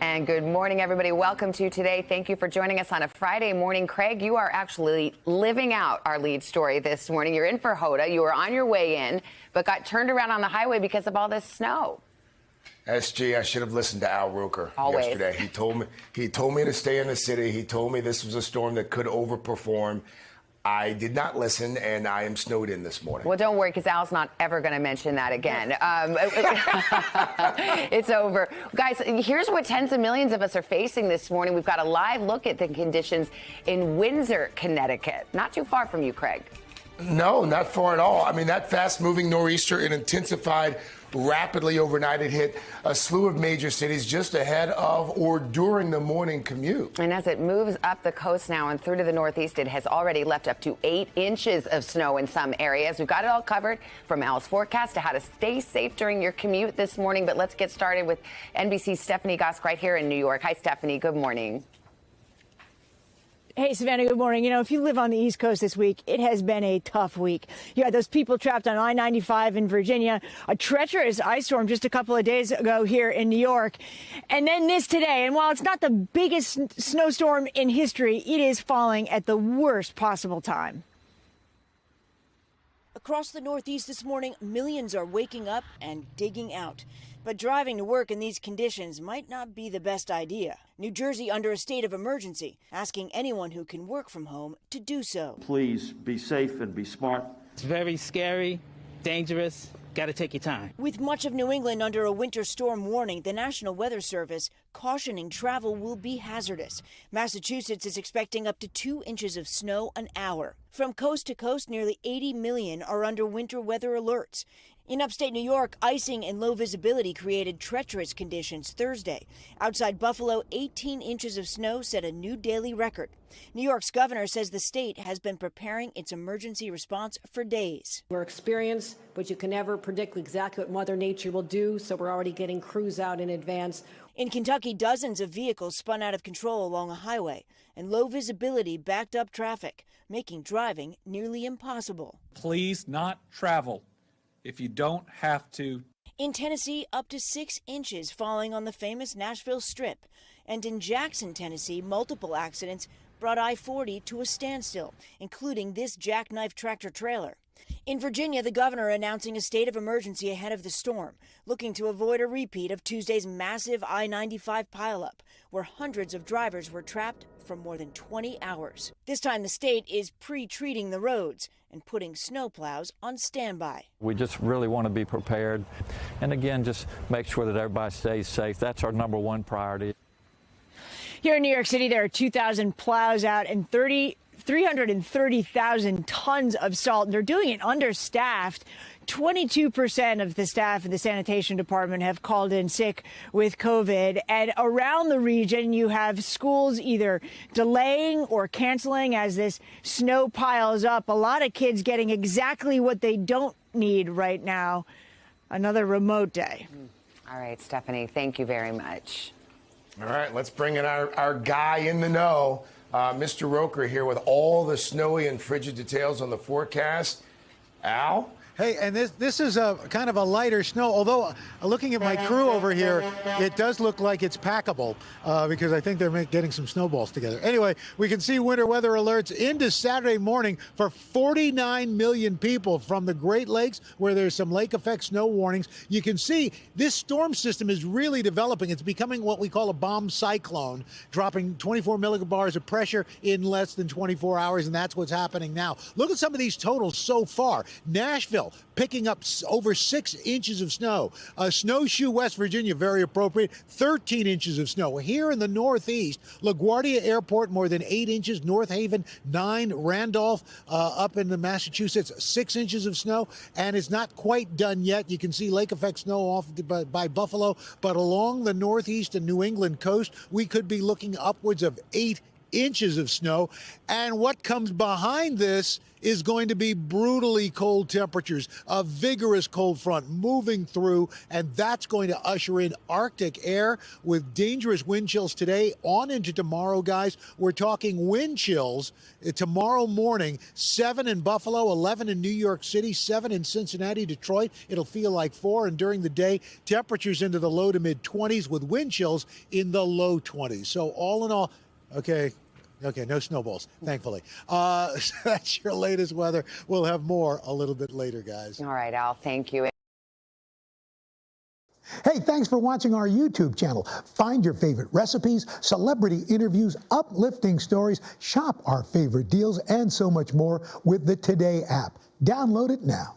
And good morning, everybody. Welcome to Today. Thank you for joining us on a Friday morning. Craig, you are actually living out our lead story this morning. You're in for Hoda. You were on your way in, but got turned around on the highway because of all this snow. SG, I should have listened to Al Roker Always. yesterday. He told me to stay in the city. He told me this was a storm that could overperform. I did not listen, and I am snowed in this morning. Well, don't worry, because Al's not ever going to mention that again. It's over. Guys, here's what tens of millions of us are facing this morning. We've got a live look at the conditions in Windsor, Connecticut. Not too far from you, Craig. No, not far at all. I mean, that fast-moving nor'easter, it intensified rapidly overnight. It hit a slew of major cities just ahead of or during the morning commute. And as it moves up the coast now and through to the northeast, it has already left up to 8 inches of snow in some areas. We've got it all covered from Al's forecast to how to stay safe during your commute this morning. But let's get started with NBC's Stephanie Gosk right here in New York. Hi, Stephanie. Good morning. Hey, Savannah, good morning. You know, if you live on the East Coast this week, it has been a tough week. You had those people trapped on I-95 in Virginia, a treacherous ice storm just a couple of days ago here in New York, and then this today. And while it's not the biggest snowstorm in history, it is falling at the worst possible time. Across the Northeast this morning, millions are waking up and digging out. But driving to work in these conditions might not be the best idea. New Jersey under a state of emergency, asking anyone who can work from home to do so. Please be safe and be smart. It's very scary, dangerous. Got to take your time. With much of New England under a winter storm warning, the National Weather Service cautioning travel will be hazardous. Massachusetts is expecting up to 2 inches of snow an hour. From coast to coast, nearly 80 million are under winter weather alerts. In upstate New York, icing and low visibility created treacherous conditions Thursday. Outside Buffalo, 18 inches of snow set a new daily record. New York's governor says the state has been preparing its emergency response for days. We're experienced, but you can never predict exactly what Mother Nature will do, so we're already getting crews out in advance. In Kentucky, dozens of vehicles spun out of control along a highway, and low visibility backed up traffic, making driving nearly impossible. Please not travel if you don't have to. In Tennessee, up to 6 inches falling on the famous Nashville Strip. And in Jackson, Tennessee, multiple accidents brought I-40 to a standstill, including this jackknife tractor trailer. In Virginia, the governor announcing a state of emergency ahead of the storm, looking to avoid a repeat of Tuesday's massive I-95 pileup, where hundreds of drivers were trapped for more than 20 hours. This time, the state is pre-treating the roads and putting snowplows on standby. We just really want to be prepared. And again, just make sure that everybody stays safe. That's our number one priority. Here in New York City, there are 2,000 plows out and 330,000 tons of salt. They're doing it understaffed. 22% of the staff in the sanitation department have called in sick with COVID. And around the region, you have schools either delaying or canceling as this snow piles up. A lot of kids getting exactly what they don't need right now. Another remote day. All right, Stephanie, thank you very much. All right, let's bring in our guy in the know, Mr. Roker here with all the snowy and frigid details on the forecast. Al? Hey, and this is a kind of a lighter snow, although looking at my crew over here, it does look like it's packable because I think they're getting some snowballs together. Anyway, we can see winter weather alerts into Saturday morning for 49 million people from the Great Lakes, where there's some lake effect snow warnings. You can see this storm system is really developing. It's becoming what we call a bomb cyclone, dropping 24 millibars of pressure in less than 24 hours, and that's what's happening now. Look at some of these totals so far. Nashville picking up over 6 inches of snow. Snowshoe, West Virginia, very appropriate, 13 inches of snow. Here in the Northeast, LaGuardia Airport, more than 8 inches. North Haven, 9. Randolph, up in the Massachusetts, 6 inches of snow. And it's not quite done yet. You can see lake effect snow off by Buffalo. But along the Northeast and New England coast, we could be looking upwards of 8 inches of snow. And what comes behind this is going to be brutally cold temperatures, a vigorous cold front moving through, and that's going to usher in Arctic air with dangerous wind chills today on into tomorrow, guys. We're talking wind chills tomorrow morning, 7 in Buffalo, 11 in New York City, 7 in Cincinnati, Detroit. It'll feel like 4, and during the day, temperatures into the low to mid 20s with wind chills in the low 20s. So all in all, okay, no snowballs, thankfully. That's your latest weather. We'll have more a little bit later, guys. All right, Al, thank you. Hey, thanks for watching our YouTube channel. Find your favorite recipes, celebrity interviews, uplifting stories, shop our favorite deals, and so much more with the Today app. Download it now.